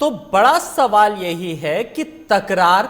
तो बड़ा सवाल यही है कि तकरार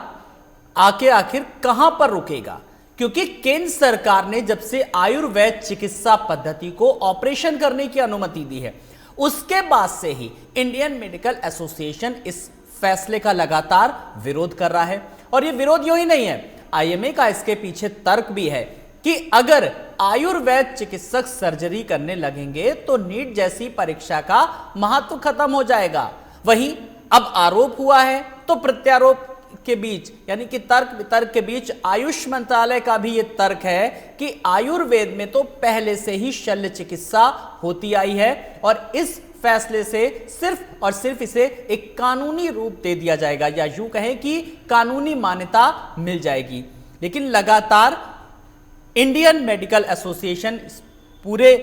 आखिर कहां पर रुकेगा, क्योंकि केंद्र सरकार ने जब से आयुर्वेद चिकित्सा पद्धति को ऑपरेशन करने की अनुमति दी है, उसके बाद से ही इंडियन मेडिकल एसोसिएशन इस फैसले का लगातार विरोध कर रहा है। और यह विरोध यूं ही नहीं है, आईएमए का इसके पीछे तर्क भी है कि अगर आयुर्वेद चिकित्सक सर्जरी करने लगेंगे तो नीट जैसी परीक्षा का महत्व खत्म हो जाएगा। वहीं अब आरोप हुआ है तो प्रत्यारोप के बीच, यानी कि तर्क वितर्क के बीच आयुष मंत्रालय का भी यह तर्क है कि आयुर्वेद में तो पहले से ही शल्य चिकित्सा होती आई है और इस फैसले से सिर्फ और सिर्फ इसे एक कानूनी रूप दे दिया जाएगा, या यूं कहें कि कानूनी मान्यता मिल जाएगी। लेकिन लगातार इंडियन मेडिकल एसोसिएशन पूरे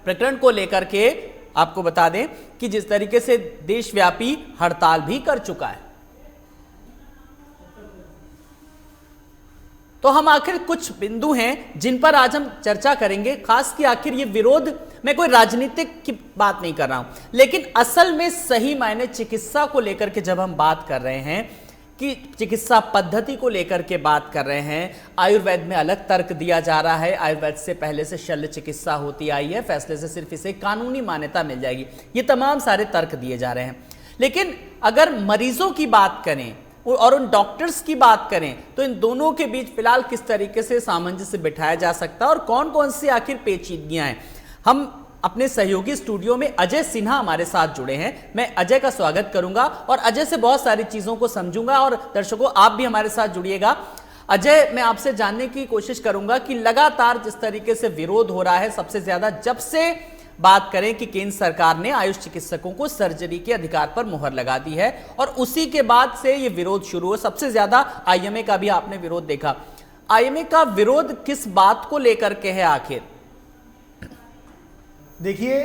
प्रकरण को लेकर के आपको बता दें कि जिस तरीके से देशव्यापी हड़ताल भी कर चुका है। तो हम आखिर कुछ बिंदु हैं जिन पर आज हम चर्चा करेंगे, खास कि आखिर ये विरोध, मैं कोई राजनीतिक की बात नहीं कर रहा हूं, लेकिन असल में सही मायने चिकित्सा को लेकर के जब हम बात कर रहे हैं कि चिकित्सा पद्धति को लेकर के बात कर रहे हैं, आयुर्वेद में अलग तर्क दिया जा रहा है, आयुर्वेद से पहले से शल्य चिकित्सा होती आई है, फैसले से सिर्फ इसे कानूनी मान्यता मिल जाएगी, ये तमाम सारे तर्क दिए जा रहे हैं। लेकिन अगर मरीजों की बात करें और उन डॉक्टर्स की बात करें तो इन दोनों के बीच फिलहाल किस तरीके से सामंजस्य बिठाया जा सकता है और कौन कौन सी आखिर पेचीदगियां हैं। हम अपने सहयोगी स्टूडियो में अजय सिन्हा हमारे साथ जुड़े हैं, मैं अजय का स्वागत करूंगा और अजय से बहुत सारी चीजों को समझूंगा और दर्शकों आप भी हमारे साथ जुड़िएगा। अजय, मैं आपसे जानने की कोशिश करूंगा कि लगातार जिस तरीके से विरोध हो रहा है, सबसे ज्यादा जब से बात करें कि केंद्र सरकार ने आयुष चिकित्सकों को सर्जरी के अधिकार पर मुहर लगा दी है और उसी के बाद से ये विरोध शुरू हो, सबसे ज्यादा आईएमए का भी आपने विरोध देखा। आईएमए का विरोध किस बात को लेकर के है आखिर? देखिए,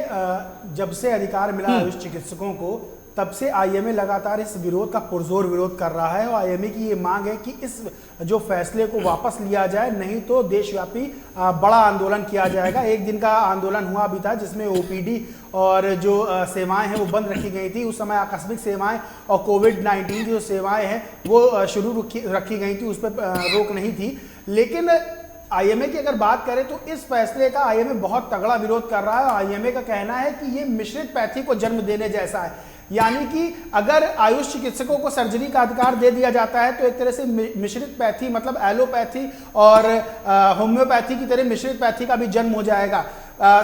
जब से अधिकार मिला आयुष चिकित्सकों को, तब से आईएमए लगातार इस विरोध का पुरजोर विरोध कर रहा है और आईएमए की ये मांग है कि इस जो फैसले को वापस लिया जाए, नहीं तो देशव्यापी बड़ा आंदोलन किया जाएगा। एक दिन का आंदोलन हुआ भी था जिसमें ओपीडी और जो सेवाएं हैं वो बंद रखी गई थी। उस समय आकस्मिक सेवाएं और कोविड-19 की जो सेवाएं हैं वो शुरू रखी गई थी, उस पर रोक नहीं थी। लेकिन आईएमए की अगर बात करें तो इस फैसले का आईएमए बहुत तगड़ा विरोध कर रहा है। आईएमए का कहना है कि ये मिश्रित पैथी को जन्म देने जैसा है, यानी कि अगर आयुष चिकित्सकों को सर्जरी का अधिकार दे दिया जाता है तो एक तरह से मिश्रित पैथी, मतलब एलोपैथी और होम्योपैथी की तरह मिश्रित पैथी का भी जन्म हो जाएगा।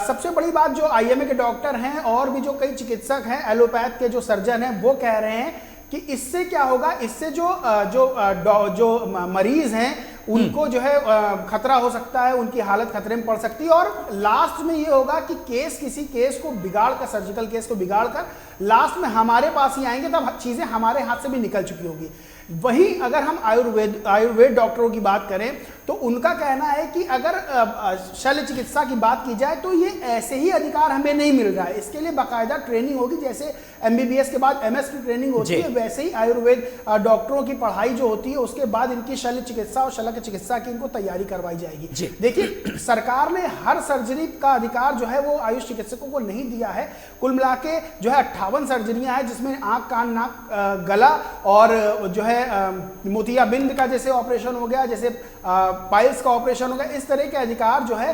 सबसे बड़ी बात, जो आईएमए के डॉक्टर हैं और भी जो कई चिकित्सक हैं, एलोपैथ के जो सर्जन हैं, वो कह रहे हैं कि इससे क्या होगा, इससे जो मरीज हैं उनको जो है खतरा हो सकता है, उनकी हालत खतरे में पड़ सकती है और लास्ट में ये होगा कि किसी केस को बिगाड़ कर, सर्जिकल केस को बिगाड़ कर लास्ट में हमारे पास ही आएंगे, तब चीजें हमारे हाथ से भी निकल चुकी होगी। वहीं अगर हम आयुर्वेद डॉक्टरों की बात करें तो उनका कहना है कि अगर शल्य चिकित्सा की बात की जाए तो ये ऐसे ही अधिकार हमें नहीं मिल रहा है, इसके लिए बाकायदा ट्रेनिंग होगी। जैसे एमबीबीएस के बाद एमएस की ट्रेनिंग होती है, वैसे ही आयुर्वेद डॉक्टरों की पढ़ाई जो होती है उसके बाद इनकी शल्य चिकित्सा और शल्य चिकित्सा की इनको तैयारी करवाई जाएगी। देखिए, सरकार ने हर सर्जरी का अधिकार जो है वो आयुष चिकित्सकों को नहीं दिया है। कुल मिला के जो है 58 सर्जरियां हैं, जिसमें आंख, कान, नाक, गला और जो है मोतियाबिंद का जैसे ऑपरेशन हो गया, जैसे पाइल्स का ऑपरेशन हो गया, इस तरह के अधिकार जो है,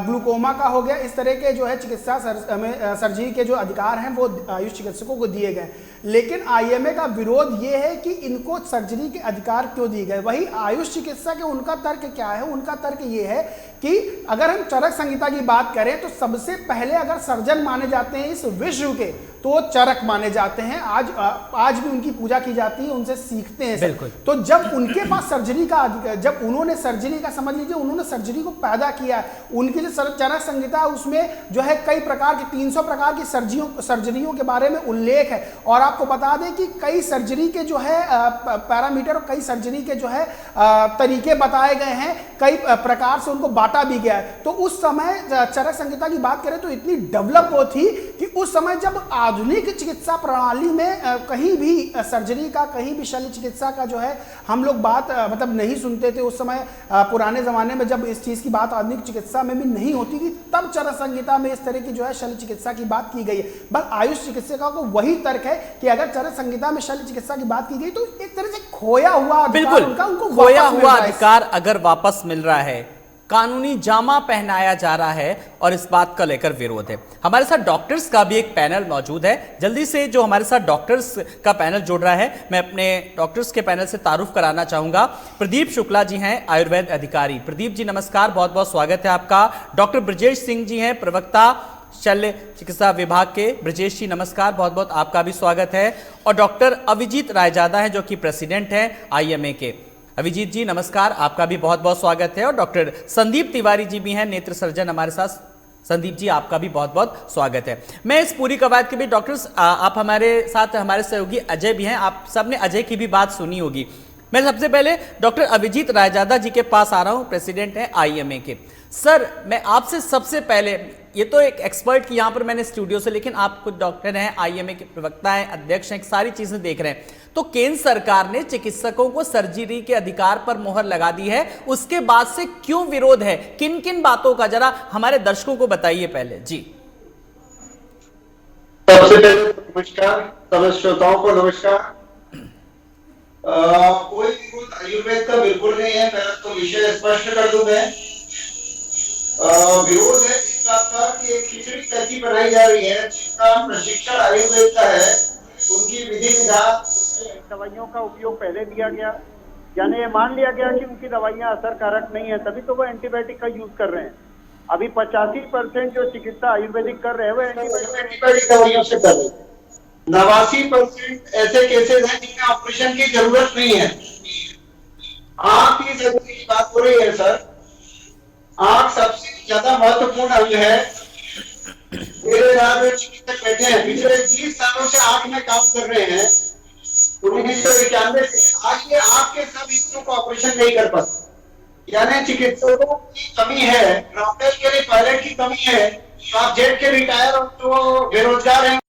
ग्लूकोमा का हो गया, इस तरह के जो है चिकित्सा सर्जरी के जो अधिकार हैं वो आयुष चिकित्सकों को दिए गए। लेकिन आईएमए का विरोध ये है कि इनको सर्जरी के अधिकार क्यों दिए गए। वही आयुष चिकित्सा के उनका तर्क क्या है? उनका तर्क ये है कि अगर हम चरक संहिता की बात करें तो सबसे पहले अगर सर्जन माने जाते हैं इस विश्व के तो चरक माने जाते हैं। आज भी उनकी पूजा की जाती है, उनसे सीखते हैं। तो जब उनके पास सर्जरी का, जब उन्होंने सर्जरी का, समझ लीजिए उन्होंने सर्जरी को पैदा किया, उनकी जो चरक संहिता है उसमें जो है कई प्रकार की 300 प्रकार की सर्जरियों के बारे में उल्लेख है। और आपको बता दें कि कई सर्जरी के जो है पैरामीटर और कई सर्जरी के जो है तरीके बताए गए हैं, कई प्रकार से उनको बांटा भी गया है। तो उस समय चरक संहिता की बात करें तो इतनी डेवलप हो थी कि उस समय जब आधुनिक चिकित्सा प्रणाली में कहीं भी सर्जरी का, कहीं भी शल्य चिकित्सा का जो है हम लोग बात मतलब नहीं सुनते थे उस समय। पुराने ज़माने में जब इस चीज़ की बात आधुनिक चिकित्सा में भी नहीं होती थी, तब चरक संहिता में इस तरह की जो है शल्य चिकित्सा की बात की गई है। बस आयुष चिकित्सकों को वही तर्क है कि अगर चरक संहिता में शल्य चिकित्सा की बात की गई तो एक तरह से खोया हुआ बिल्कुल उनको खोया हुआ अधिकार अगर वापस मिल रहा है, कानूनी जामा पहनाया जा रहा है और इस बात का लेकर विरोध है। हमारे साथ डॉक्टर्स का भी एक पैनल मौजूद है। जल्दी से जो हमारे साथ डॉक्टर्स का पैनल जुड़ रहा है, मैं अपने डॉक्टर्स के पैनल से तारुफ कराना चाहूंगा। प्रदीप शुक्ला जी हैं आयुर्वेद अधिकारी। प्रदीप जी नमस्कार, बहुत बहुत स्वागत है आपका। डॉक्टर ब्रजेश सिंह जी हैं प्रवक्ता शल्य चिकित्सा विभाग के। ब्रजेश जी नमस्कार, बहुत बहुत आपका भी स्वागत है। और डॉक्टर अभिजीत रायजादा हैं जो कि प्रेसिडेंट हैं IMA के। अभिजीत जी नमस्कार, आपका भी बहुत बहुत स्वागत है। और डॉक्टर संदीप तिवारी जी भी हैं, नेत्र सर्जन हमारे साथ। संदीप जी आपका भी बहुत बहुत स्वागत है। मैं इस पूरी कवायद के बीच डॉक्टर्स आप हमारे साथ, हमारे सहयोगी अजय भी हैं, आप सबने अजय की भी बात सुनी होगी। मैं सबसे पहले डॉक्टर अभिजीत रायजादा जी के पास आ रहा हूं, प्रेसिडेंट है IMA के। सर मैं आपसे सबसे पहले, ये तो एक एक्सपर्ट की यहाँ पर मैंने स्टूडियो से, लेकिन आप खुद डॉक्टर हैं, IMA के प्रवक्ता हैं, अध्यक्ष हैं, सारी चीजें देख रहे हैं। तो केंद्र सरकार ने चिकित्सकों को सर्जरी के अधिकार पर मोहर लगा दी है, उसके बाद से क्यों विरोध है, किन किन बातों का जरा हमारे दर्शकों को बताइए पहले जी। सबसे पहले नमस्कार, सभी श्रोताओं को नमस्कार। कोई विरोध आयुर्वेद का बिल्कुल नहीं है, पहले तो विषय स्पष्ट कर दूं मैं। विरोध है इस बात का कि एक खिचड़ी तरकीब बनाई जा रही है जिसका प्रशिक्षण आयुर्वेद का है, उनकी विधि विधान, दवाइयों का उपयोग पहले दिया गया, यानी ये मान लिया गया कि उनकी दवाइयां असरकारक नहीं है, तभी तो वो एंटीबायोटिक का यूज कर रहे हैं। अभी 85% जो चिकित्सा आयुर्वेदिक कर रहे हैं वो एंटीबायोटिक दवाइयों से कर रहे हैं। 89% ऐसे केसेस हैं जिनमें ऑपरेशन की जरूरत नहीं है। आंख की सर्जरी की बात हो रही है सर। आंख सबसे ज्यादा महत्वपूर्ण अंग है। मेरे यहाँ में चिकित्सक बैठे हैं, पिछले 30 सालों से आंख में काम कर रहे हैं। 1991 से आज ये आंख के सब हिस्सों को ऑपरेशन नहीं कर पाते, यानी चिकित्सकों की कमी है, डॉक्टर के लिए पायलट की कमी है। आप जेट के रिटायर और तो बेरोजगार हैं।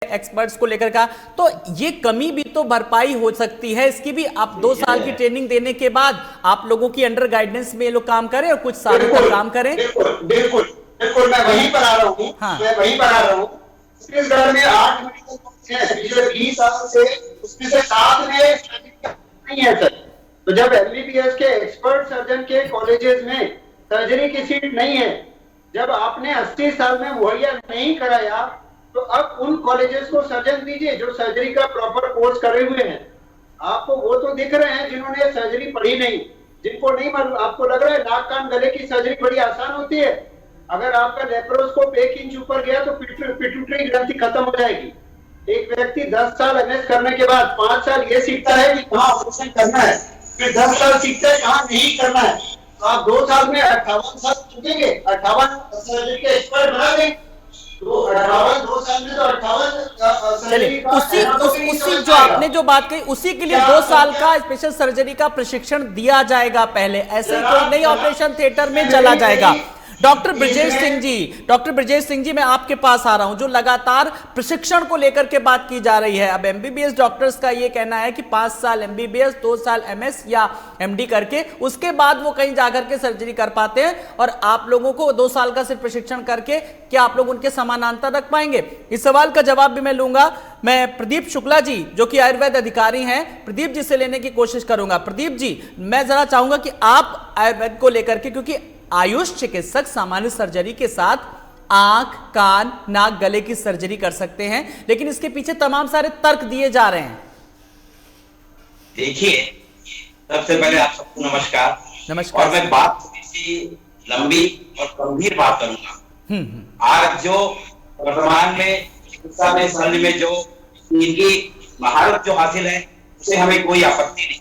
एक्सपर्ट्स को लेकर का, तो ये कमी भी तो भरपाई हो सकती है, इसकी भी आप 2 साल की ट्रेनिंग देने के बाद आप लोगों की अंडर गाइडेंस में ये लोग काम करें और कुछ सालों तक काम करें। बिल्कुल बिल्कुल बिल्कुल, मैं वहीं पर आ रहा हूँ। हाँ। मैं वहीं पर आ रहा हूँ। छत्तीसगढ़ में 8 मेडिकल कॉलेज हैं पिछले 20 साल से, उसमें से 7 में नहीं है सर। तो जब MBBS के एक्सपर्ट सर्जन के कॉलेजेस में सर्जरी की सीट नहीं है, जब आपने 80 साल में मुहैया नहीं कराया, तो अब उन कॉलेजेस को सर्जन दीजिए जो सर्जरी का प्रॉपर कोर्स करे हुए हैं। आपको वो तो दिख रहे हैं जिन्होंने सर्जरी पढ़ी नहीं, जिनको नहीं मालूम। आपको लग रहा है नाक कान गले की सर्जरी बड़ी आसान होती है। अगर आपका लेप्रोस्कोप 1 इंच ऊपर गया तो पिट्यूटरी ग्रंथि खत्म हो जाएगी। एक व्यक्ति 10 साल MS करने के बाद 5 साल ये सीखता है कि कहाँ ऑपरेशन करना है, फिर 10 साल सीखता है कहाँ नहीं करना है। तो आप 2 साल में 58 साल सीखेंगे, 58 सर्जरी के एक्सपर्ट बना देंगे। तो 58 2 साल में तो 58 चलिए, उसी जो आपने जो बात कही, उसी के लिए 2 साल का स्पेशल सर्जरी का प्रशिक्षण दिया जाएगा पहले, ऐसे कोई नहीं ऑपरेशन थिएटर में चला जाएगा। डॉक्टर ब्रजेश सिंह जी मैं आपके पास आ रहा हूं, जो लगातार प्रशिक्षण को लेकर के बात की जा रही है। अब MBBS डॉक्टर्स का ये कहना है कि 5 साल MBBS 2 साल MS या MD करके उसके बाद वो कहीं जाकर के सर्जरी कर पाते हैं, और आप लोगों को 2 साल का सिर्फ प्रशिक्षण करके क्या आप लोग उनके समानांतर रख पाएंगे? इस सवाल का जवाब भी मैं लूंगा। मैं प्रदीप शुक्ला जी जो कि आयुर्वेद अधिकारी हैं, प्रदीप जी से लेने की कोशिश करूंगा। प्रदीप जी, मैं जरा चाहूंगा कि आप आयुर्वेद को लेकर के, क्योंकि आयुष चिकित्सक सामान्य सर्जरी के साथ आंख, कान, नाक, गले की सर्जरी कर सकते हैं, लेकिन इसके पीछे तमाम सारे तर्क दिए जा रहे हैं। देखिए, सबसे पहले आप सबको नमस्कार। नमस्कार। और मैं बात थोड़ी सी लंबी और गंभीर बात करूंगा। आज जो वर्तमान में चिकित्सा में शल्य में जो इनकी महारत जो हासिल है, उसे हमें कोई आपत्ति नहीं,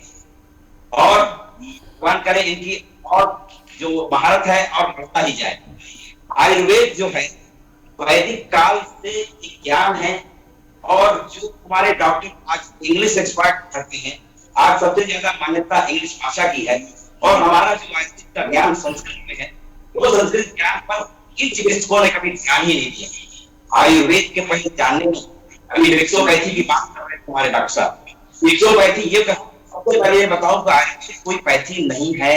और भगवान करे इनकी और जो महारत है और बढ़ता ही जाए। आयुर्वेद जो है वैदिक काल से ज्ञान है, और जो हमारे डॉक्टर आज इंग्लिश एक्सपर्ट करते हैं, आज सबसे ज्यादा मान्यता इंग्लिश भाषा की है, और हमारा जो आयुर्वेद का ज्ञान संस्कृत में है, वो संस्कृत ज्ञान पर इन चिकित्सकों ने कभी ध्यान ही नहीं दिया। आयुर्वेद के पहले जानने में अभी रिक्सोपैथी की बात कर रहे थे हमारे डॉक्टर साहब। रिक्सोपैथी ये सबसे पहले ये बताऊं कि आयुर्वेद कोई पैथी नहीं है।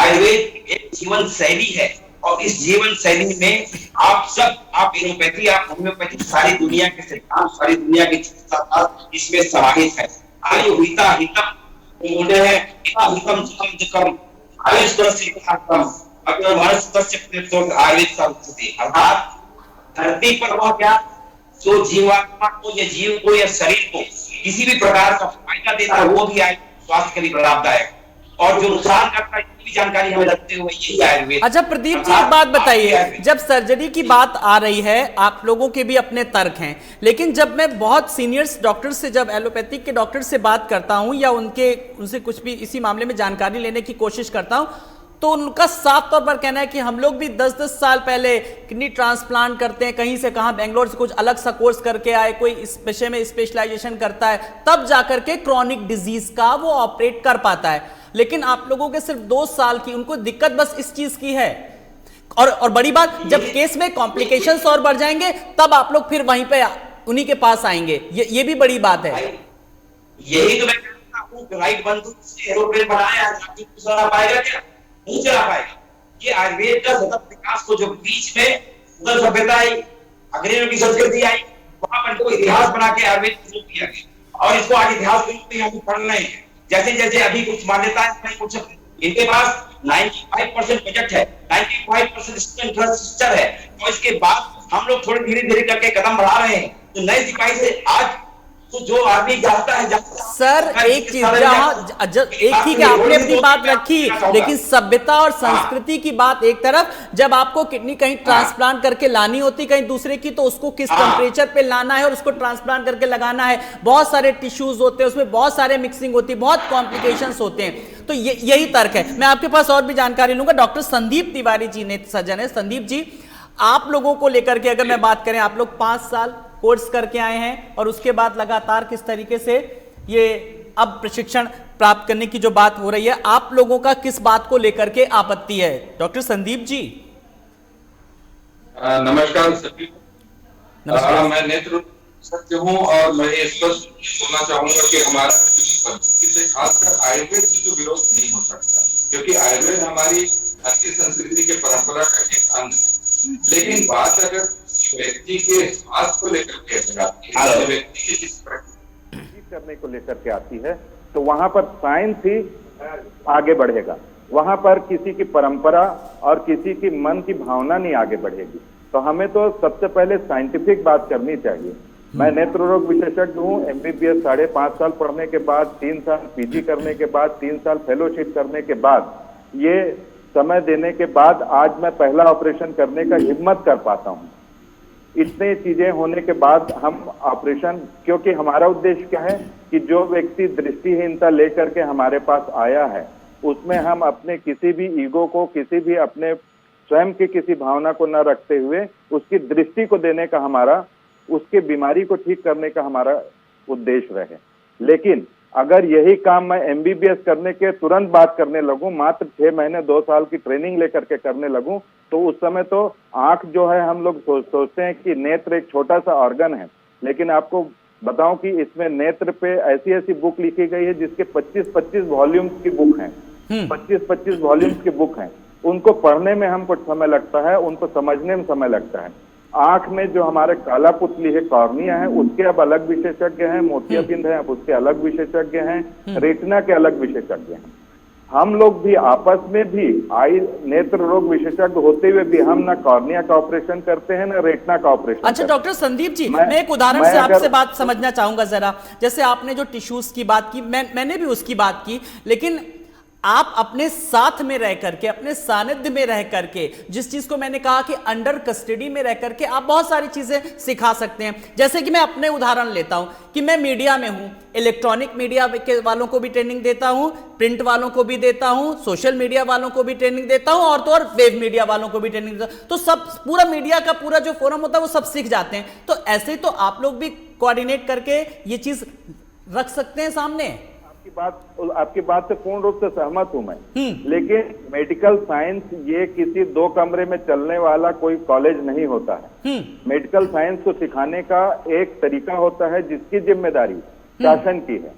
आयुर्वेद एक जीवन शैली है, और इस जीवन शैली में आप एलोपैथी, आप होम्योपैथी, सारी दुनिया के सिद्धांत, सारी दुनिया की चिकित्सा इसमें समाहित है। आयुर्वेदा हितम बोलते हैं, हितम सुखम दुखम अर्थात धरती पर वह क्या जो जीवात्मा को या जीव को या शरीर को किसी भी प्रकार का फायदा देता है, वो भी स्वास्थ्य के लिए लाभदायक, और जो नुकसान करता है इसकी जानकारी हमें रखते हुए यही आयुर्वेद। अच्छा प्रदीप जी, एक बात बताइए, जब सर्जरी की बात आ रही है, आप लोगों के भी अपने तर्क हैं, लेकिन जब मैं बहुत सीनियर्स डॉक्टर से, जब एलोपैथिक के डॉक्टर से बात करता हूं या उनसे कुछ भी इसी मामले में जानकारी लेने की कोशिश करता हूं, तो उनका साफ तौर पर कहना है कि हम लोग भी 10-10 साल पहले किडनी ट्रांसप्लांट करते हैं, कहीं से कहां, बेंगलोर से कुछ अलग सा कोर्स करके आए, कोई इस विषय में स्पेशलाइजेशन करता है, तब जाकर के क्रॉनिक डिजीज का वो ऑपरेट कर पाता है। लेकिन आप लोगों के सिर्फ 2 साल की, उनको दिक्कत बस इस चीज की है। और बड़ी बात, जब केस में कॉम्प्लिकेशंस और बढ़ जाएंगे, तब आप लोग फिर वहीं पे उन्हीं के पास आएंगे। ये भी बड़ी बात है। यही तो मैं कहता हूं, राइट बंधु एरोप्लेन बनाया, चला पाएगा क्या? नहीं चला पाएगा। ये आयुर्वेद का सतत विकास को, जो बीच में मुगल सभ्यता आई, अंग्रेजों की संस्कृति आई, वहां पर को इतिहास बना के आयुर्वेद शुरू किया गया, और इसको आज इतिहास के रूप में हम पढ़ रहे हैं। जैसे जैसे अभी कुछ मान्यताएं, कुछ इनके पास 95% बजट है, 95% इंफ्रास्ट्रक्चर है, और इसके बाद हम लोग थोड़ी धीरे धीरे करके कदम बढ़ा रहे हैं। तो नए सिपाही से आज तो जो आदमी जाता है सर, एक चीज एक ठीक है, आपने अपनी बात रखी, लेकिन सभ्यता और संस्कृति की बात एक तरफ, जब आपको किडनी कहीं ट्रांसप्लांट करके लानी होती कहीं दूसरे की, तो उसको किस टेम्परेचर पे लाना है और उसको ट्रांसप्लांट करके लगाना है, बहुत सारे टिश्यूज होते हैं, उसमें बहुत सारे मिक्सिंग होती है, बहुत कॉम्प्लिकेशंस होते हैं। तो यही तर्क है। मैं आपके पास और भी जानकारी लूंगा। डॉक्टर संदीप तिवारी जी ने सज्जन है। संदीप जी, आप लोगों को लेकर के अगर मैं बात करें, आप लोग 5 साल कोर्स करके आए हैं, और उसके बाद लगातार किस तरीके से ये अब प्रशिक्षण प्राप्त करने की जो बात हो रही है, आप लोगों का किस बात को लेकर के आपत्ति है? डॉक्टर संदीप जी। नमस्कार सभी। मैं नेत्र सत्य हूं, और मैं ये स्पष्ट बोलना चाहूंगा कि हमारा पद्धति से खासकर आयुर्वेद से तो विरोध नहीं हो सकता, क्योंकि आयुर्वेद हमारी भारतीय संस्कृति के परंपरा का एक अंग है। लेकिन बात अगर व्यक्ति के स्वास्थ्य को लेकर के व्यक्ति के जिस करने को लेकर के आती है, तो वहां पर साइंस ही आगे बढ़ेगा। वहां पर किसी की परंपरा और किसी की मन की भावना नहीं आगे बढ़ेगी। तो हमें तो सबसे पहले साइंटिफिक बात करनी चाहिए। मैं नेत्र रोग विशेषज्ञ हूँ। MBBS 5.5 साल पढ़ने के बाद, 3 साल PG करने के बाद, 3 साल फेलोशिप करने के बाद, ये समय देने के बाद आज मैं पहला ऑपरेशन करने का हिम्मत कर पाता हूँ। इतने चीजें होने के बाद हम ऑपरेशन, क्योंकि हमारा उद्देश्य क्या है कि जो व्यक्ति दृष्टिहीनता लेकर के हमारे पास आया है, उसमें हम अपने किसी भी ईगो को, किसी भी अपने स्वयं की किसी भावना को न रखते हुए उसकी दृष्टि को देने का हमारा, उसके बीमारी को ठीक करने का हमारा उद्देश्य रहे। लेकिन अगर यही काम मैं MBBS करने के तुरंत बात करने लगूं, मात्र 6 महीने 2 साल की ट्रेनिंग लेकर के करने लगूं, तो उस समय तो आंख जो है, हम लोग सोचते हैं कि नेत्र एक छोटा सा ऑर्गन है, लेकिन आपको बताऊं कि इसमें नेत्र पे ऐसी ऐसी बुक लिखी गई है जिसके 25-25 वॉल्यूम्स की बुक हैं, 25-25 वॉल्यूम्स की बुक हैं। उनको पढ़ने में हमको समय लगता है, उनको समझने में समय लगता है। आंख में जो हमारे काला पुतली है, कॉर्निया है, उसके अब अलग विशेषज्ञ हैं, मोतियाबिंद है, अब उसके अलग विशेषज्ञ हैं, रेटिना के अलग विशेषज्ञ हैं। हम लोग भी आपस में भी नेत्र रोग विशेषज्ञ होते हुए भी हम ना कॉर्निया का ऑपरेशन करते हैं, ना रेटिना का ऑपरेशन। अच्छा डॉक्टर संदीप जी, मैं एक उदाहरण से आपसे बात समझना चाहूंगा जरा। जैसे आपने जो टिश्यूज की बात की, मैंने भी उसकी बात की, लेकिन आप अपने साथ में रह करके, अपने सानिध्य में रह करके, जिस चीज को मैंने कहा कि अंडर कस्टडी में रह करके आप बहुत सारी चीजें सिखा सकते हैं। जैसे कि मैं अपने उदाहरण लेता हूं कि मैं मीडिया में हूं, इलेक्ट्रॉनिक मीडिया के वालों को भी ट्रेनिंग देता हूं, प्रिंट वालों को भी देता हूं, सोशल मीडिया वालों को भी ट्रेनिंग देता हूं, और तो और वेब मीडिया वालों को भी ट्रेनिंग देता हूं। तो सब पूरा मीडिया का पूरा जो फोरम होता है वो सब सीख जाते हैं। तो ऐसे तो आप लोग भी कोऑर्डिनेट करके ये चीज रख सकते हैं सामने। आपकी बात से पूर्ण रूप से सहमत हूं मैं, लेकिन मेडिकल साइंस ये किसी 2 कमरे में चलने वाला कोई कॉलेज नहीं होता है। मेडिकल साइंस को सिखाने का एक तरीका होता है जिसकी जिम्मेदारी शासन की है।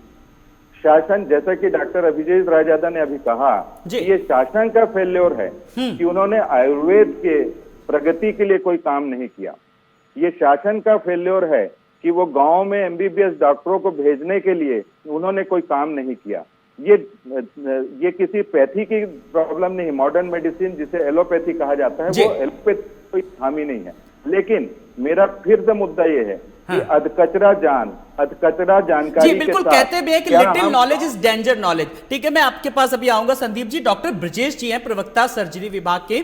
शासन, जैसा कि डॉक्टर अभिजीत रायजादा ने अभी कहा, ये शासन का फेल्योर है कि उन्होंने आयुर्वेद के प्रगति के लिए कोई काम नहीं किया। ये शासन का फेल्योर है कि वो गांव में एमबीबीएस डॉक्टरों को भेजने के लिए उन्होंने कोई काम नहीं किया। ये किसी पैथी की प्रॉब्लम नहीं, मॉडर्न मेडिसिन जिसे एलोपैथी कहा जाता है, वो एलोपैथी कोई खामी नहीं है। लेकिन मेरा फिर से मुद्दा ये है कि अधकचरा जानकारी जी बिल्कुल, कहते भी है कि little knowledge is danger knowledge. ठीक है, मैं आपके पास अभी आऊंगा संदीप जी। डॉक्टर ब्रजेश जी हैं प्रवक्ता सर्जरी विभाग के।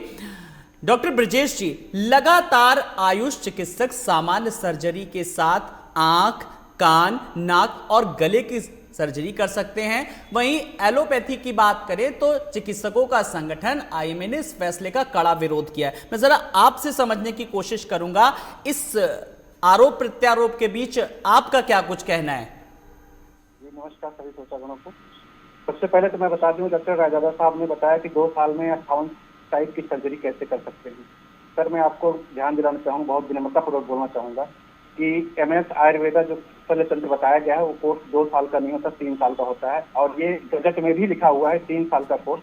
डॉक्टर ब्रजेश जी, लगातार आयुष चिकित्सक सामान्य सर्जरी के साथ आंख, कान, नाक और गले की सर्जरी कर सकते हैं। वहीं एलोपैथी की बात करें तो चिकित्सकों का संगठन आईएमए ने इस फैसले का कड़ा विरोध किया है। मैं जरा आपसे समझने की कोशिश करूंगा, इस आरोप प्रत्यारोप के बीच आपका क्या कुछ कहना है? नमस्कार सभी श्रोतागणों को। सबसे पहले तो मैं बता दूं, डॉक्टर रायजादा साहब ने बताया कि 2 साल में 58 टाइप की सर्जरी कैसे कर सकते हैं। सर, मैं आपको ध्यान दिलाना चाहूँगा, बहुत विनम्रतापूर्वक बोलना चाहूँगा कि एमएस आयुर्वेदा जो तंत्र बताया गया है वो कोर्स 2 साल का नहीं होता, 3 साल का होता है। और ये गजट में भी लिखा हुआ है 3 साल का course.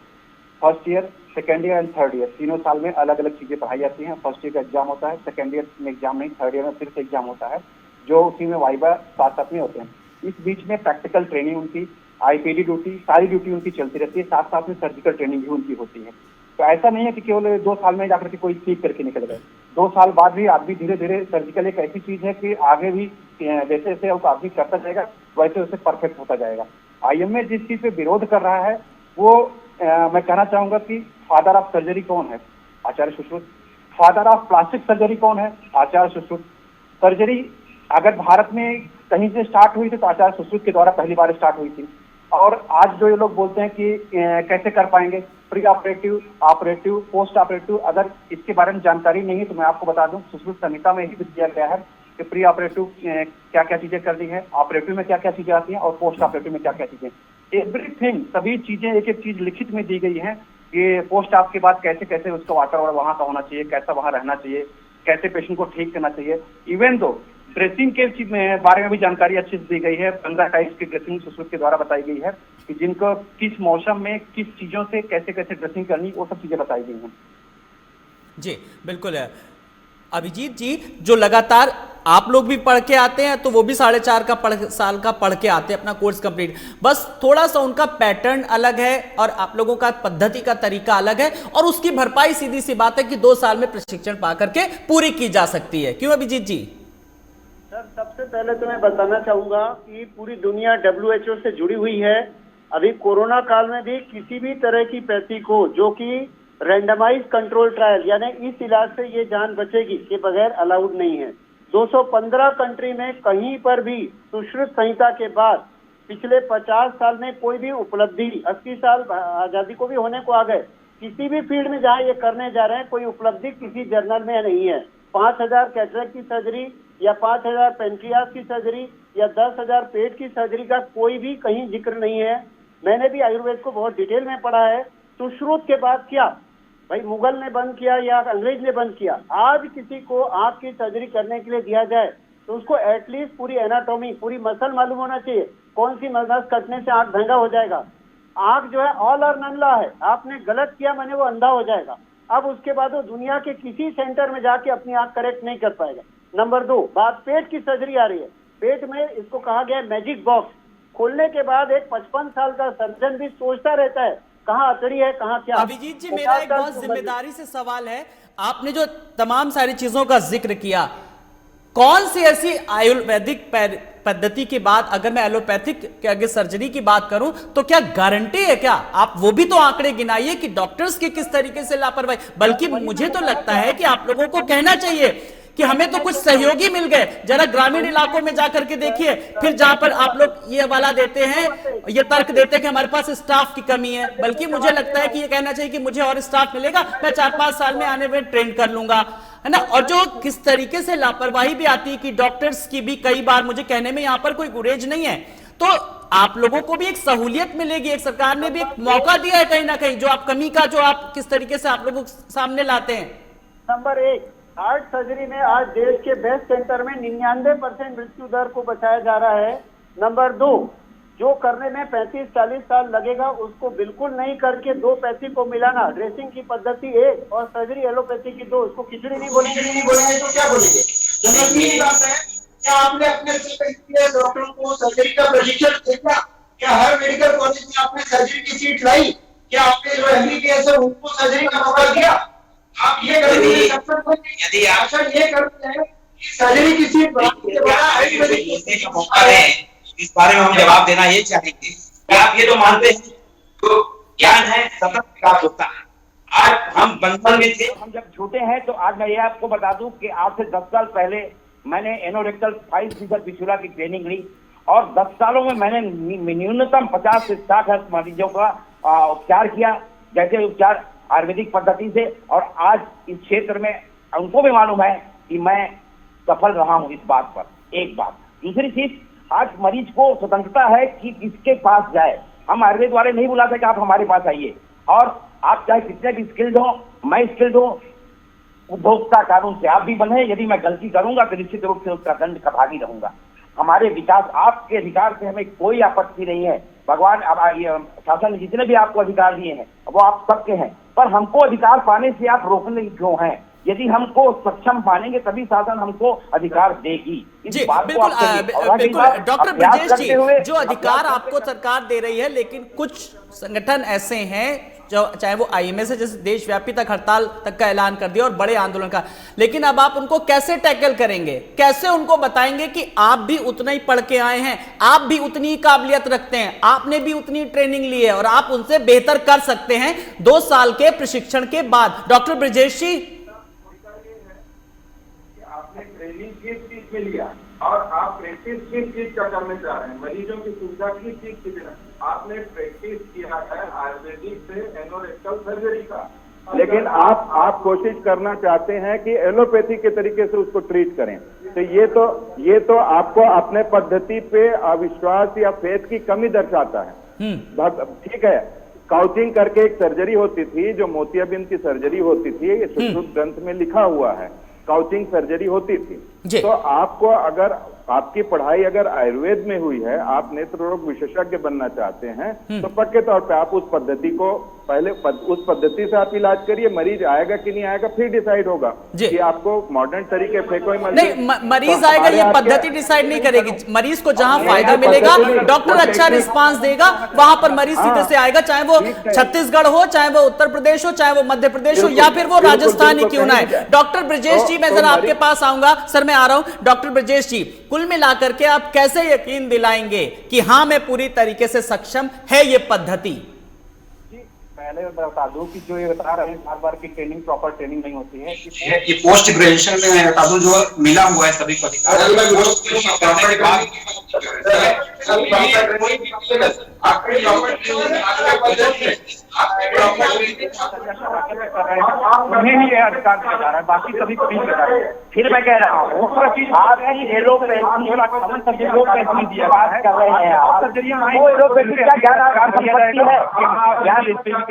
First year, second year and third year, तीनों साल में अलग अलग चीजें पढ़ाई जाती हैं। फर्स्ट ईयर का एग्जाम होता है, सेकेंड ईयर में एग्जाम नहीं, थर्ड ईयर में फिर से एग्जाम होता है, जो उसी में वाइवा साथ साथ में होते हैं। इस बीच में प्रैक्टिकल ट्रेनिंग उनकी, आईपीडी ड्यूटी, सारी ड्यूटी उनकी चलती रहती है, साथ साथ में सर्जिकल ट्रेनिंग भी उनकी होती है। तो ऐसा नहीं है कि केवल 2 साल में जाकर के कोई सीख करके निकल गए। 2 साल बाद भी आदमी धीरे धीरे, सर्जिकल एक ऐसी चीज है कि आगे भी जैसे जैसे आदमी करता जाएगा वैसे वैसे परफेक्ट होता जाएगा। आईएमए जिस चीज पे विरोध कर रहा है वो मैं कहना चाहूंगा कि फादर ऑफ सर्जरी कौन है? Acharya Sushruta. Father of plastic surgery कौन है? आचार्य सुश्रुत। सर्जरी अगर भारत में कहीं से स्टार्ट हुई थी तो आचार्य सुश्रुत के द्वारा पहली बार स्टार्ट हुई थी। और आज जो ये लोग बोलते हैं कि कैसे कर पाएंगे, pre operative, operative, post operative, अगर इसके बारे में जानकारी नहीं है तो मैं आपको बता दूं, सुश्रुत संहिता में ही दिया गया है कि प्री ऑपरेटिव क्या क्या चीजें करनी है, ऑपरेटिव में क्या क्या चीजें आती हैं और पोस्ट ऑपरेटिव में क्या क्या चीजें, एवरीथिंग, सभी चीजें एक एक चीज लिखित में दी गई है कि पोस्ट ऑप के बाद कैसे कैसे उसका वातावरण वहां का होना चाहिए, कैसा वहां रहना चाहिए, कैसे पेशेंट को ठीक करना चाहिए। इवन दो ड्रेसिंग के बारे में भी जानकारी अच्छी से दी गई है। 15 टाइप्स की ड्रेसिंग सुश्रुत के द्वारा बताई गई है कि जिनको किस मौसम में किस चीजों से कैसे कैसे ड्रेसिंग करनी, वो सब चीजें बताई गई हैं। जी बिल्कुल है। अभिजीत जी, जो लगातार आप लोग भी पढ़ के आते हैं तो वो भी 4.5 साल का पढ़ के आते हैं अपना कोर्स कंप्लीट, बस थोड़ा सा उनका पैटर्न अलग है और आप लोगों का पद्धति का तरीका अलग है, और उसकी भरपाई सीधी सी बात है कि 2 साल में प्रशिक्षण पा करके पूरी की जा सकती है। क्यों अभिजीत जी? सर, सबसे पहले तो मैं बताना चाहूंगा कि पूरी दुनिया WHO से जुड़ी हुई है। अभी कोरोना काल में भी किसी भी तरह की पैथी को जो कि रैंडमाइज कंट्रोल ट्रायल यानी इस इलाज से ये जान बचेगी के बगैर अलाउड नहीं है। 215 कंट्री में कहीं पर भी सुश्रुत संहिता के बाद पिछले 50 साल में कोई भी उपलब्धि, 80 साल आजादी को भी होने को आ गए, किसी भी फील्ड में जहाँ ये करने जा रहे हैं कोई उपलब्धि किसी जर्नल में नहीं है। 5000 कैटरेक्ट की सर्जरी या 5000 पेंक्रियास की सर्जरी या 10,000 पेट की सर्जरी का कोई भी कहीं जिक्र नहीं है। मैंने भी आयुर्वेद को बहुत डिटेल में पढ़ा है। सुश्रुत के बाद क्या भाई मुगल ने बंद किया या अंग्रेज ने बंद किया, आज किसी को आंख की सर्जरी करने के लिए दिया जाए तो उसको एटलीस्ट पूरी एनाटॉमी, पूरी मसल मालूम होना चाहिए, कौन सी नस कटने से आंख धंधा हो जाएगा। आंख जो है ऑल और नन ला है, आपने गलत किया मैंने वो अंधा हो जाएगा। अब उसके बाद वो दुनिया के किसी सेंटर में जाके अपनी आंख करेक्ट नहीं कर पाएगा। नंबर 2 बात पेट की सर्जरी आ रही है। पेट में इसको कहा गया है मैजिक बॉक्स। खोलने के बाद एक 55 साल का सर्जन भी सोचता रहता है कहाँ अतड़ी है कहाँ क्या। अभिजीत जी, मेरा एक बहुत जिम्मेदारी से सवाल है, आपने जो तमाम सारी चीजों का जिक्र किया, कौन सी ऐसी आयुर्वेदिक पद्धति के बाद अगर मैं एलोपैथिक के आगे सर्जरी की बात करूं तो क्या गारंटी है? क्या आप वो भी तो आंकड़े गिनाइए कि डॉक्टर्स की किस तरीके से लापरवाही। बल्कि मुझे तो लगता है कि आप लोगों को कहना चाहिए कि हमें तो कुछ सहयोगी मिल गए, जरा ग्रामीण इलाकों में जाकर के देखिए। फिर जहां पर आप लोग ये वाला देते हैं, ये तर्क देते हैं कि हमारे पास स्टाफ की कमी है, बल्कि मुझे लगता है कि ये कहना चाहिए कि मुझे और स्टाफ मिलेगा, मैं 4-5 साल में आने में ट्रेन कर लूंगा, है ना। और जो किस तरीके से लापरवाही भी आती है कि डॉक्टर्स की भी कई बार, मुझे कहने में यहां पर कोई गुरेज नहीं है, तो आप लोगों को भी एक सहूलियत मिलेगी। एक सरकार ने भी एक मौका दिया है कहीं ना कहीं, जो आप कमी का जो आप किस तरीके से आप लोगों सामने लाते हैं। नंबर 1, हार्ट सर्जरी में आज देश के बेस्ट सेंटर में 99% मृत्यु दर को बचाया जा रहा है। नंबर 2, जो करने में 35-40 साल लगेगा उसको बिल्कुल नहीं करके 2 पैथी को मिलाना, ड्रेसिंग की पद्धति 1 और सर्जरी एलोपैथी की 2, इसको खिचड़ी नहीं बोलेंगे तो क्या बोलेंगे? जनरल बात है, क्या आपने अपने डॉक्टरों को सर्जरी का प्रशिक्षण दिया? क्या हर मेडिकल कॉलेज में आपने सर्जरी की सीट लाई? क्या आपने जो एमबीबीएस है उनको सर्जरी का मौका दिया? आप ये करेंगे, यदि आप ये करते हैं सर्जरी की सीट मौका है, इस बारे में हम जवाब देना ये चाहेंगे कि आप ये तो मानते हैं तो ज्ञान है, सतत विकास होता है। आज हम बंधन में थे, हम जब छोटे हैं तो आज मैं ये आपको बता दूं कि आज से 10 साल पहले मैंने एनोरेक्टल 5 फीसद फिस्टुला की ट्रेनिंग ली और 10 सालों में मैंने न्यूनतम 50 से 60 मरीजों का उपचार किया, जैसे उपचार आयुर्वेदिक पद्धति से। और आज इस क्षेत्र में उनको भी मालूम है कि मैं सफल रहा हूं इस बात पर। एक बात। दूसरी चीज, आज मरीज को स्वतंत्रता है कि किसके पास जाए। हम आयुर्वेद वाले नहीं बुलाते कि आप हमारे पास आइए, और आप चाहे कितने भी स्किल्ड हो, मैं स्किल्ड हूँ, उपभोक्ता कानून से आप भी बने। यदि मैं गलती करूंगा तो निश्चित रूप से उसका दंड का भागी रहूंगा। हमारे विकास, आपके अधिकार से हमें कोई आपत्ति नहीं है। भगवान शासन ने जितने भी आपको अधिकार दिए हैं वो आप सबके हैं, पर हमको अधिकार पाने से आप रोकने क्यों हैं? यदि हमको सक्षम मानेंगे तभी शासन हमको अधिकार देगी। जी बिल्कुल डॉक्टर ब्रजेश जी, जो अधिकार आपको सरकार दे रही है, लेकिन कुछ संगठन ऐसे हैं जो चाहे वो आईएमए से जैसे देशव्यापी तक हड़ताल तक का ऐलान कर दिया और बड़े आंदोलन का, लेकिन अब आप उनको कैसे टैकल करेंगे? कैसे उनको बताएंगे कि आप भी उतना ही पढ़ के आए हैं, आप भी उतनी ही काबिलियत रखते हैं, आपने भी उतनी ट्रेनिंग ली है और आप उनसे बेहतर कर सकते हैं 2 साल के प्रशिक्षण के बाद? डॉक्टर ब्रजेश जी, आपने ट्रेनिंग किस चीज में लिया और आप प्रैक्टिस किस चीज का करना चाह रहे हैं? मरीजों की सुविधा किस चीज की देना? आपने प्रैक्टिस किया है आयुर्वेदिक से एनोरेक्टल सर्जरी का, लेकिन आप कोशिश करना चाहते हैं कि एलोपैथी के तरीके से उसको ट्रीट करें। तो ये तो आपको अपने पद्धति पे अविश्वास या फेथ की कमी दर्शाता है। ठीक है, काउचिंग करके एक सर्जरी होती थी, जो मोतियाबिंद की सर्जरी होती थी, ये सुश्रुत ग्रंथ में लिखा हुआ है, काउचिंग सर्जरी होती थी। तो आपको अगर आपकी पढ़ाई अगर आयुर्वेद में हुई है, आप नेत्र रोग विशेषज्ञ बनना चाहते हैं, तो पक्के तौर पे आप उस पद्धति को पहले उस पद्धति से आप इलाज करिए। मरीज आएगा कि नहीं आएगा फिर डिसाइड होगा कि आपको मॉडर्न तरीके से कोई मरीज आएगा, ये पद्धति डिसाइड नहीं करेगी। मरीज को जहां फायदा मिलेगा, डॉक्टर अच्छा रिस्पांस देगा, वहां पर मरीज सीधे से आएगा, चाहे वो छत्तीसगढ़ हो, चाहे वो उत्तर प्रदेश हो, चाहे वो मध्य प्रदेश हो, या फिर वो राजस्थान ही क्यों ना है। डॉक्टर ब्रजेश जी, मैं जरा आपके पास आऊंगा। सर मैं आ रहा हूं। डॉक्टर ब्रजेश जी, कुल मिलाकर के आप कैसे यकीन दिलाएंगे कि हाँ मैं पूरी तरीके से सक्षम है ये पद्धति? पहले मैं बता दूं कि जो ये बता रहे हैं बार-बार की ट्रेनिंग प्रॉपर ट्रेनिंग नहीं होती है। ये पोस्ट ग्रेजुएशन में मैं बता दूं जो मिला हुआ है सभी को अधिकार, उन्हें ही अधिकार दिया जा रहा है, बाकी सभी को नहीं दिया जा रहा है। फिर मैं कह रहा हूँ आप ये लोग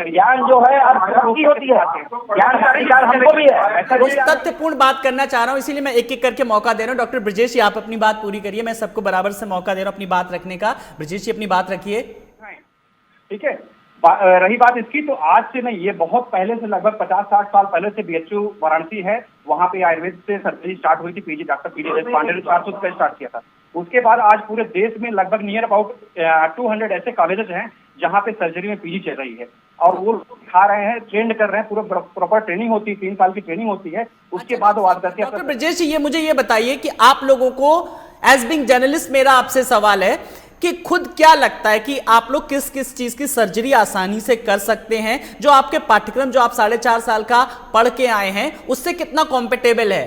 ज्ञान जो है होती है, ज्ञान का अधिकार हमको भी है। तथ्यपूर्ण बात करना चाह रहा हूं, इसीलिए मैं एक एक करके मौका दे रहा हूं। डॉक्टर ब्रजेश जी, आप अपनी बात पूरी करिए, मैं सबको बराबर से मौका दे रहा हूं अपनी बात रखने का। ब्रजेश जी अपनी बात रखिए। ठीक है, रही बात इसकी, तो आज से नहीं, ये बहुत पहले से, लगभग 50-60 साल पहले से बीएचयू वाराणसी है, वहां पे आयुर्वेद से सर्जरी स्टार्ट हुई थी। पीजी डॉक्टर पीजी देशपांडे ने 400 से स्टार्ट किया था। उसके बाद आज पूरे देश में लगभग नियर अबाउट 200 ऐसे कॉलेजेस हैं जहां पे सर्जरी में पीजी चल रही है। और वो खा रहे हैं, ट्रेंड कर रहे हैं, पूरा प्रॉपर ट्रेनिंग होती है, 3 साल की ट्रेनिंग होती है, उसके बाद वो आते हैं। डॉक्टर ब्रजेश जी, ये मुझे ये बताइए कि आप लोगों को एज बिंग जर्नलिस्ट मेरा आपसे सवाल है कि खुद क्या लगता है कि आप लोग किस किस चीज की सर्जरी आसानी से कर सकते हैं, जो आपके पाठ्यक्रम जो आप 4.5 साल का पढ़ के आए हैं उससे कितना कॉम्पेटेबल है?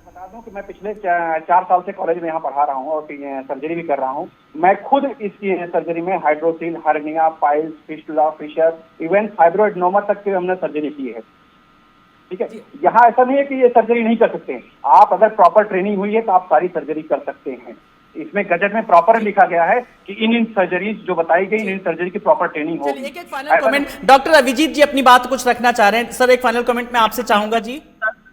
बता दूं कि मैं पिछले 4 साल से कॉलेज में यहाँ पढ़ा रहा हूँ और सर्जरी भी कर रहा हूँ। मैं खुद इस सर्जरी में hydrocele, hernia, piles, fistula, fissure, even fibroadenoma तक की हमने सर्जरी की है। ठीक है, यहाँ ऐसा नहीं है कि ये सर्जरी नहीं कर सकते हैं। आप अगर प्रॉपर ट्रेनिंग हुई है तो आप सारी सर्जरी कर सकते हैं। इसमें गजट में प्रॉपर लिखा गया है कि इन सर्जरीज जो बताई गई, इन सर्जरी की प्रॉपर ट्रेनिंग हो। एक फाइनल कमेंट, डॉक्टर अभिजीत जी अपनी बात कुछ रखना चाह रहे हैं सर, एक फाइनल कमेंट मैं आपसे चाहूंगा जी।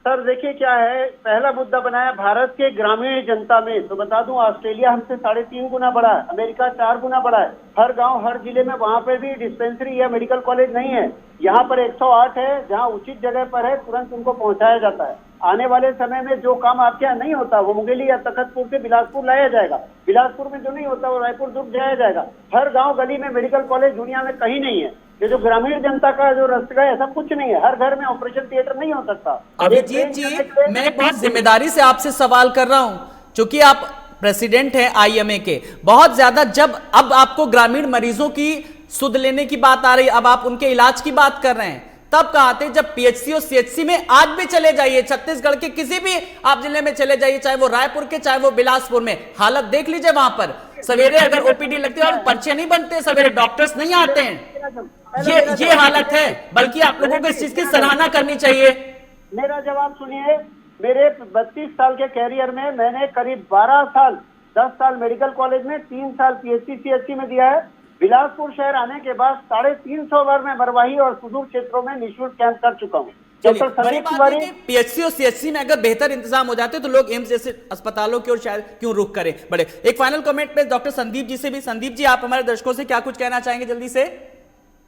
सर देखिए क्या है, पहला मुद्दा बनाया भारत के ग्रामीण जनता में, तो बता दूं ऑस्ट्रेलिया हमसे 3.5 गुना बड़ा है, अमेरिका 4 गुना बड़ा है। हर गांव हर जिले में वहां पे भी डिस्पेंसरी या मेडिकल कॉलेज नहीं है। यहाँ पर 108 है, जहाँ उचित जगह पर है तुरंत उनको पहुंचाया जाता है। आने वाले समय में जो काम आपके यहाँ नहीं होता वो मुंगेली या तखतपुर से बिलासपुर लाया जाएगा, बिलासपुर में जो नहीं होता वो रायपुर दुर्ग जाया जाएगा। हर गांव गली में मेडिकल कॉलेज दुनिया में कहीं नहीं है। ये जो ग्रामीण जनता का जो रास्ता है ऐसा कुछ नहीं है, हर घर में ऑपरेशन थिएटर नहीं हो सकता। अभिजीत जी, मैं बहुत जिम्मेदारी से आपसे सवाल कर रहा हूं, क्योंकि आप प्रेसिडेंट हैं आईएमए के। बहुत ज्यादा जब अब आपको ग्रामीण मरीजों की सुध लेने की बात आ रही, अब आप उनके इलाज की बात कर रहे हैं, तब कहा थे जब पीएचसी और सीएचसी में आज भी चले जाइए, छत्तीसगढ़ के किसी भी आप जिले में चले जाइए, चाहे वो रायपुर के चाहे वो बिलासपुर में, हालत देख लीजिए। वहां पर सवेरे अगर ओपीडी लगती है और पर्चे नहीं बनते, सवेरे डॉक्टर्स नहीं आते हैं, ये हालत है। बल्कि आप लोगों को इस चीज की सराहना करनी चाहिए। मेरा जवाब सुनिए, मेरे 32 साल के कैरियर में मैंने करीब 12 साल 10 साल मेडिकल कॉलेज में, 3 साल पीएचसी सीएचसी में दिया है। बिलासपुर शहर आने के बाद 350 बार मैं मरवाही और सुदूर क्षेत्रों में निःशुल्क कैंप कर चुका हूँ। डॉक्टर संदीप तिवारी, पीएचसी और सीएचसी में अगर बेहतर इंतजाम हो जाते तो लोग एम्स जैसे अस्पतालों की ओर शायद क्यों रुख करें बड़े। एक फाइनल कमेंट पे डॉक्टर संदीप जी से भी, संदीप जी आप हमारे दर्शकों से क्या कुछ कहना चाहेंगे जल्दी से?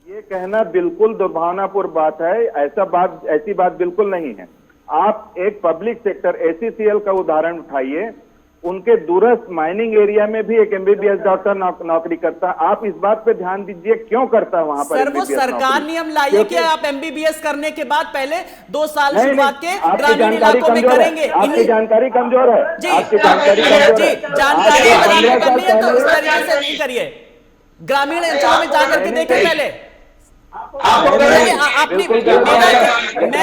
ये कहना बिल्कुल दुर्भावनापूर्ण बात है, ऐसी बात बिल्कुल नहीं है। आप एक पब्लिक सेक्टर एसीसीएल का उदाहरण उठाइए, उनके दूरस्थ माइनिंग एरिया में भी एक एमबीबीएस डॉक्टर नौकरी करता है। आप इस बात पे ध्यान दीजिए क्यों करता है वहां पर। सर वो सरकार नियम लाई है कि आप एमबीबीएस करने के बाद पहले 2 साल शुरुआत के ग्रामीण इलाकों में करेंगे। आपकी जानकारी कमजोर है जी, आपकी जानकारी कमजोर है। जानकारी करनी है तो इस तरीके से नहीं करिए, ग्रामीण अंचलों में जाकर के देखें पहले। मैं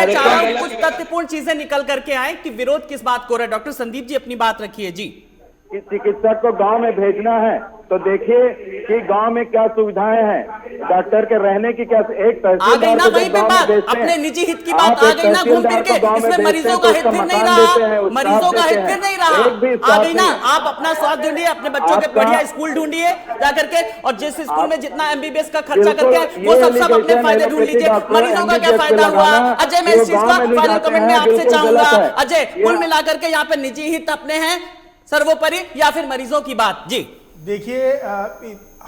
चाह रहा हूं कुछ तथ्यपूर्ण चीजें निकल करके आए कि विरोध किस बात को हो रहा है। डॉक्टर संदीप जी अपनी बात रखिए जी। चिकित्सक को गांव में भेजना है तो देखिए कि गांव में क्या सुविधाएं हैं, डॉक्टर के रहने की क्या। एक आ गई ना वहीं पे बात, अपने निजी हित की बात आ गई ना घूम फिर के, इसमें मरीजों का हित फिर नहीं रहा, मरीजों का हित फिर नहीं रहा। आ गई ना, आप अपना स्वास्थ्य ढूंढिए, अपने बच्चों के बढ़िया स्कूल ढूंढिए जाकर के, और जिस स्कूल में जितना एमबीबीएस का खर्चा करके वो सब अपने फायदे ढूंढ लीजिए। मरीजों का क्या फायदा हुआ? अजय, मैं इस चीज का फाइनल कमेंट में आपसे चाहूंगा। अजय, कुल मिलाकर के यहाँ पे निजी हित अपने हैं सर्वोपरि या फिर मरीजों की बात? जी देखिए,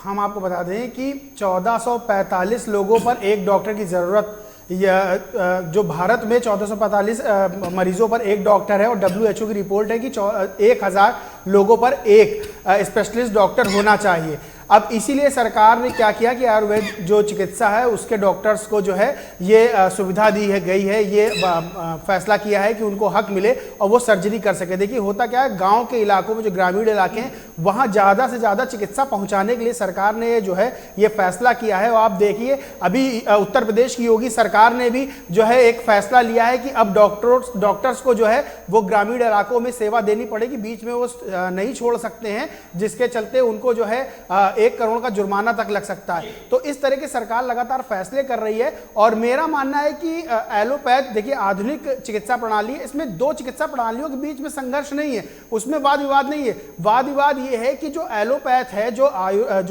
हम आपको बता दें कि 1445 लोगों पर एक डॉक्टर की ज़रूरत, जो भारत में 1445 मरीजों पर एक डॉक्टर है, और WHO की रिपोर्ट है कि 1000 लोगों पर एक स्पेशलिस्ट डॉक्टर होना चाहिए। अब इसीलिए सरकार ने क्या किया कि आयुर्वेद जो चिकित्सा है उसके डॉक्टर्स को जो है ये सुविधा दी है गई है, ये फैसला किया है कि उनको हक मिले और वो सर्जरी कर सके। देखिए होता क्या है, गांव के इलाकों में जो ग्रामीण इलाके हैं वहाँ ज़्यादा से ज़्यादा चिकित्सा पहुँचाने के लिए सरकार ने जो है ये फैसला किया है। और आप देखिए अभी उत्तर प्रदेश की योगी सरकार ने भी जो है एक फैसला लिया है कि अब डॉक्टर्स को जो है वो ग्रामीण इलाकों में सेवा देनी पड़ेगी, बीच में वो नहीं छोड़ सकते हैं, जिसके चलते उनको जो है 1 करोड़ का जुर्माना तक लग सकता है। तो इस तरह के सरकार लगातार फैसले कर रही है। और मेरा मानना है कि एलोपैथ, देखिए आधुनिक चिकित्सा प्रणाली है, इसमें 2 चिकित्सा प्रणालियों के बीच में संघर्ष नहीं है, उसमें वाद विवाद नहीं है। वाद विवाद ये है कि जो एलोपैथ है, जो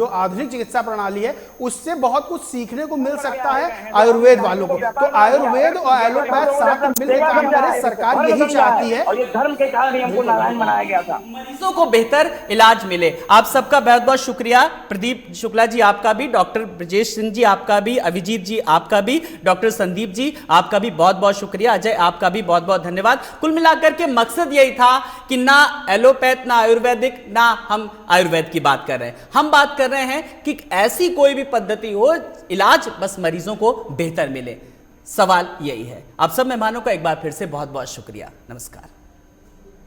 आधुनिक चिकित्सा प्रणाली है, उससे बहुत कुछ सीखने को मिल सकता है आयुर्वेद वालों को। तो आयुर्वेद और एलोपैथ साथ मिलकर काम करें, सरकार यही चाहती है। और ये धर्म के कारण हमको नारायण बनाया गया था। मरीजों को बेहतर इलाज मिले। आप सबका बहुत बहुत शुक्रिया। प्रदीप शुक्ला जी आपका भी, डॉक्टर ब्रजेश सिंह जी आपका भी, अभिजीत जी आपका भी, डॉक्टर संदीप जी आपका भी बहुत बहुत शुक्रिया, अजय आपका भी बहुत बहुत धन्यवाद। कुल मिलाकर के मकसद यही था कि ना एलोपैथ ना आयुर्वेदिक ना हम आयुर्वेद की बात कर रहे हैं, हम बात कर रहे हैं कि ऐसी कोई भी पद्धति हो, इलाज बस मरीजों को बेहतर मिले, सवाल यही है। आप सब मेहमानों का एक बार फिर से बहुत बहुत शुक्रिया, नमस्कार।